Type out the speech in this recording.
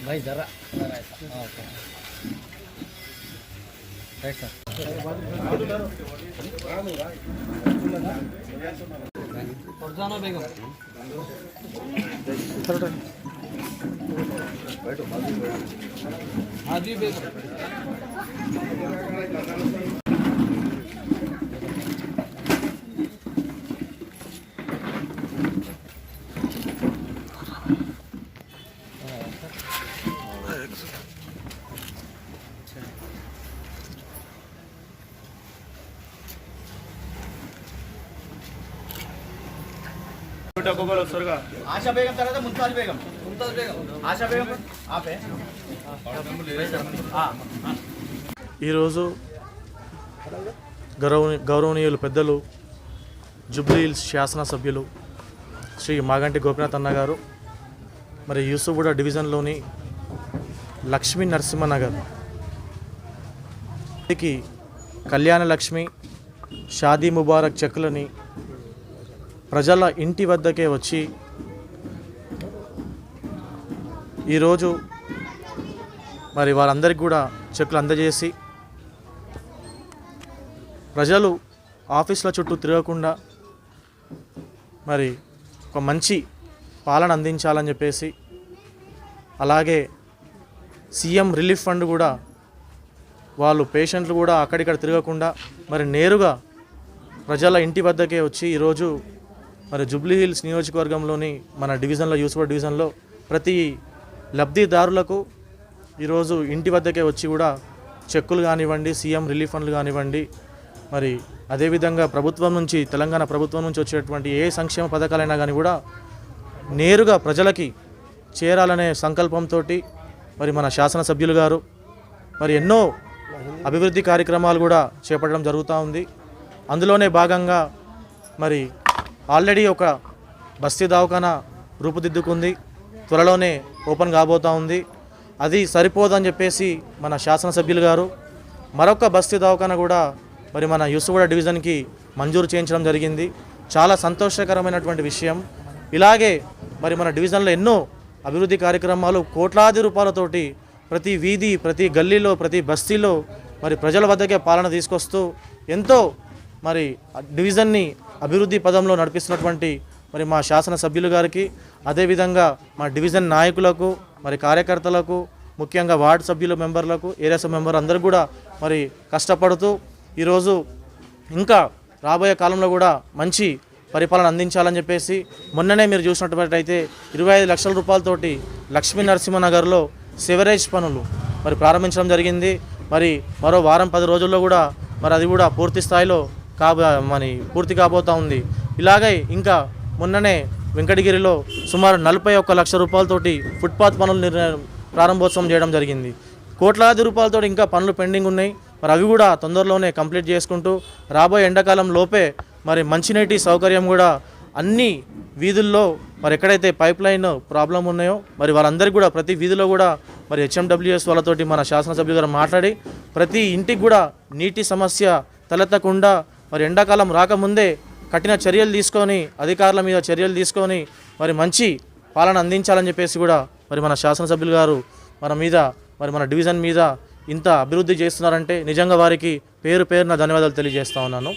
भाई जरा okay right sir Farzana बेगम हाजी बेगम आशा बेगम तरह मुमताज बेगम आशा बेगम आपे ఈరోజు గౌరవనీయులు పెద్దలు జూబ్లీ హిల్స్ శాసనసభ్యులు శ్రీ మాగంటి గోపీనాథ్ అన్న గారు మరి యూసుఫ్గూడ డివిజన్లోని లక్ష్మీ నరసింహనగర్ కళ్యాణ లక్ష్మి షాదీ ముబారక్ చెక్కులని ప్రజల ఇంటి వద్దకే వచ్చి ఈరోజు మరి వారందరికీ కూడా చెక్కులు అందజేసి ప్రజలు ఆఫీసుల చుట్టూ తిరగకుండా మరి ఒక మంచి పాలన అందించాలని చెప్పేసి అలాగే సీఎం రిలీఫ్ ఫండ్ కూడా వాళ్ళు పేషెంట్లు కూడా అక్కడిక్కడ తిరగకుండా మరి నేరుగా ప్రజల ఇంటి వద్దకే వచ్చి ఈరోజు మరి జూబ్లీ హిల్స్ నియోజకవర్గంలోని మన డివిజన్లో యూసుఫ్గూడ డివిజన్లో ప్రతి లబ్ధిదారులకు ఈరోజు ఇంటి వద్దకే వచ్చి కూడా చెక్కులు కానివ్వండి సీఎం రిలీఫ్ ఫండ్లు కానివ్వండి మరి అదేవిధంగా ప్రభుత్వం నుంచి తెలంగాణ ప్రభుత్వం నుంచి వచ్చేటువంటి ఏ సంక్షేమ పథకాలైనా కానీ కూడా నేరుగా ప్రజలకి చేరాలనే సంకల్పంతో మరి మన శాసనసభ్యులు గారు మరి ఎన్నో అభివృద్ధి కార్యక్రమాలు కూడా చేపట్టడం జరుగుతూ ఉంది. అందులోనే భాగంగా మరి ఆల్రెడీ ఒక బస్తీ దవాఖానా రూపుదిద్దుకుంది, త్వరలోనే ఓపెన్ కాబోతూ ఉంది. అది సరిపోదని చెప్పేసి మన శాసనసభ్యులు గారు మరొక బస్తీ దవాఖానా కూడా మరి మన యూసుఫ్గూడ డివిజన్కి మంజూరు చేయించడం జరిగింది. చాలా సంతోషకరమైనటువంటి విషయం. ఇలాగే మరి మన డివిజన్లో ఎన్నో అభివృద్ధి కార్యక్రమాలు కోట్లాది రూపాయలతోటి ప్రతి వీధి ప్రతి గల్లీలో ప్రతి బస్తీలో మరి ప్రజల వద్దకే పాలన తీసుకొస్తూ ఎంతో మరి డివిజన్ని అభివృద్ధి పదంలో నడిపిస్తున్నటువంటి మరి మా శాసనసభ్యులు గారికి అదేవిధంగా మా డివిజన్ నాయకులకు మరి కార్యకర్తలకు ముఖ్యంగా వార్డు సభ్యుల మెంబర్లకు ఏరియా సభ మెంబర్ అందరూ కూడా మరి కష్టపడుతూ ఈరోజు ఇంకా రాబోయే కాలంలో కూడా మంచి పరిపాలన అందించాలని చెప్పేసి మొన్ననే మీరు చూసినట్టయితే 25 లక్షల రూపాయలతోటి లక్ష్మీ నరసింహనగర్లో సివరేజ్ పనులు మరి ప్రారంభించడం జరిగింది. మరి మరో వారం 10 రోజుల్లో కూడా మరి అది కూడా పూర్తి స్థాయిలో పూర్తి కాబోతూ ఉంది. ఇలాగే ఇంకా మొన్ననే వెంకటగిరిలో సుమారు 41 లక్షల రూపాయలతోటి ఫుట్పాత్ పనులు ప్రారంభోత్సవం చేయడం జరిగింది. కోట్లాది రూపాయలతో ఇంకా పనులు పెండింగ్ ఉన్నాయి. మరి అవి కూడా తొందరలోనే కంప్లీట్ చేసుకుంటూ రాబోయే ఎండాకాలం లోపే మరి మంచినీటి సౌకర్యం కూడా అన్ని వీధుల్లో మరి ఎక్కడైతే పైప్ లైన్ ప్రాబ్లం ఉన్నాయో మరి వాళ్ళందరికీ కూడా ప్రతి వీధిలో కూడా మరి HMWS వాళ్ళతోటి మన శాసనసభ్యులు గారు మాట్లాడి ప్రతి ఇంటికి కూడా నీటి సమస్య తలెత్తకుండా మరి ఎండాకాలం రాకముందే కఠిన చర్యలు తీసుకొని అధికారుల మీద చర్యలు తీసుకొని మరి మంచి పాలన అందించాలని చెప్పేసి కూడా మరి మన శాసనసభ్యులు గారు మన డివిజన్ మీద ఇంత అభివృద్ధి చేస్తున్నారంటే నిజంగా వారికి పేరున ధన్యవాదాలు తెలియజేస్తా ఉన్నాను.